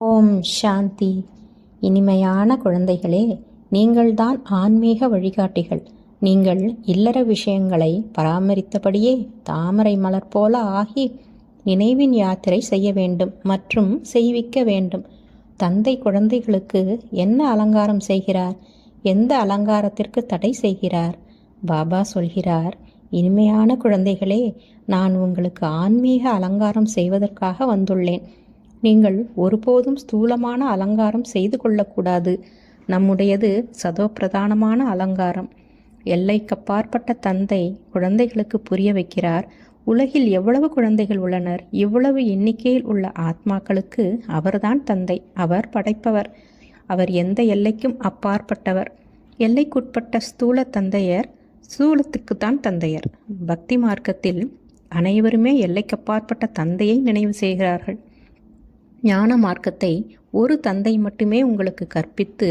ஓம் சாந்தி. இனிமையான குழந்தைகளே, நீங்கள்தான் ஆன்மீக வழிகாட்டிகள். நீங்கள் இல்லற விஷயங்களை பராமரித்தபடியே தாமரை மலர் போல ஆகி நினைவின் யாத்திரை செய்ய வேண்டும் மற்றும் செய்விக்க வேண்டும். தந்தை குழந்தைகளுக்கு என்ன அலங்காரம் செய்கிறார்? எந்த அலங்காரத்திற்கு தடை செய்கிறார்? பாபா சொல்கிறார், இனிமையான குழந்தைகளே, நான் உங்களுக்கு ஆன்மீக அலங்காரம் செய்வதற்காக வந்துள்ளேன். நீங்கள் ஒருபோதும் ஸ்தூலமான அலங்காரம் செய்து கொள்ளக்கூடாது. நம்முடையது சதோப்பிரதானமான அலங்காரம். எல்லைக்கப்பாற்பட்ட தந்தை குழந்தைகளுக்கு புரிய வைக்கிறார், உலகில் எவ்வளவு குழந்தைகள் உள்ளனர், இவ்வளவு எண்ணிக்கையில் உள்ள ஆத்மாக்களுக்கு அவர்தான் தந்தை. அவர் படைப்பவர். அவர் எந்த எல்லைக்கும் அப்பாற்பட்டவர். எல்லைக்குட்பட்ட ஸ்தூல தந்தையர் ஸ்தூலத்துக்குத்தான் தந்தையர். பக்தி மார்க்கத்தில் அனைவருமே எல்லைக்கப்பாற்பட்ட தந்தையை நினைவு செய்கிறார்கள். ஞான மார்க்கத்தை ஒரு தந்தை மட்டுமே உங்களுக்கு கற்பித்து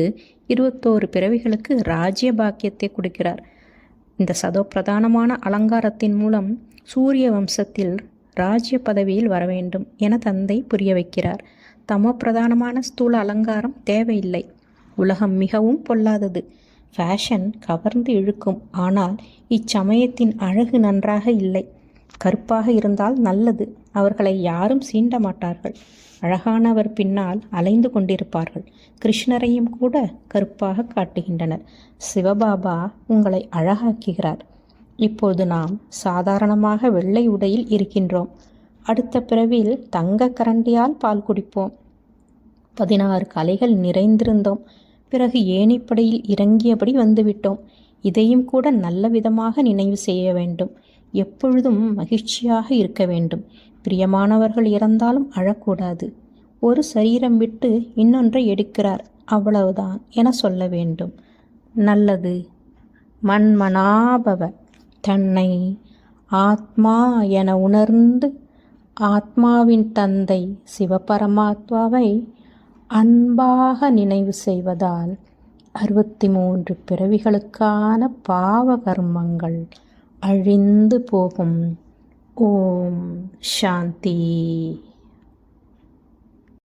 21 பிறவிகளுக்கு ராஜ்ய பாக்கியத்தை கொடுக்கிறார். இந்த சதோப்பிரதானமான அலங்காரத்தின் மூலம் சூரிய வம்சத்தில் ராஜ்ய பதவியில் வர வேண்டும் என தந்தை புரிய வைக்கிறார். தமோ பிரதானமான ஸ்தூல அலங்காரம் தேவையில்லை. உலகம் மிகவும் பொல்லாதது. ஃபேஷன் கவர்ந்து இழுக்கும். ஆனால் இச்சமயத்தின் அழகு நன்றாக இல்லை. கருப்பாக இருந்தால் நல்லது. அவர்களை யாரும் சீண்ட மாட்டார்கள். அழகானவர் பின்னால் அலைந்து கொண்டிருப்பார்கள். கிருஷ்ணரையும் கூட கருப்பாக காட்டுகின்றனர். சிவபாபா உங்களை அழகாக்குகிறார். இப்போது நாம் சாதாரணமாக வெள்ளை உடையில் இருக்கின்றோம். அடுத்த பிறவியில் தங்க கரண்டியால் பால் குடிப்போம். 16 கலைகள் நிறைந்திருந்தோம். பிறகு ஏணிப்படையில் இறங்கியபடி வந்துவிட்டோம். இதையும் கூட நல்ல விதமாக நினைவு செய்ய வேண்டும். எப்பொழுதும் மகிழ்ச்சியாக இருக்க வேண்டும். பிரியமானவர்கள் இறந்தாலும் அழக்கூடாது. ஒரு சரீரம் விட்டு இன்னொன்றை எடுக்கிறார், அவ்வளவுதான் என சொல்ல வேண்டும். நல்லது. மன்மனாபவ. தன்னை ஆத்மா என உணர்ந்து ஆத்மாவின் தந்தை சிவபரமாத்மாவை அன்பாக நினைவு செய்வதால் 63 பிறவிகளுக்கான பாவ கர்மங்கள் அழிந்து போகும். ஓம் சாந்தி.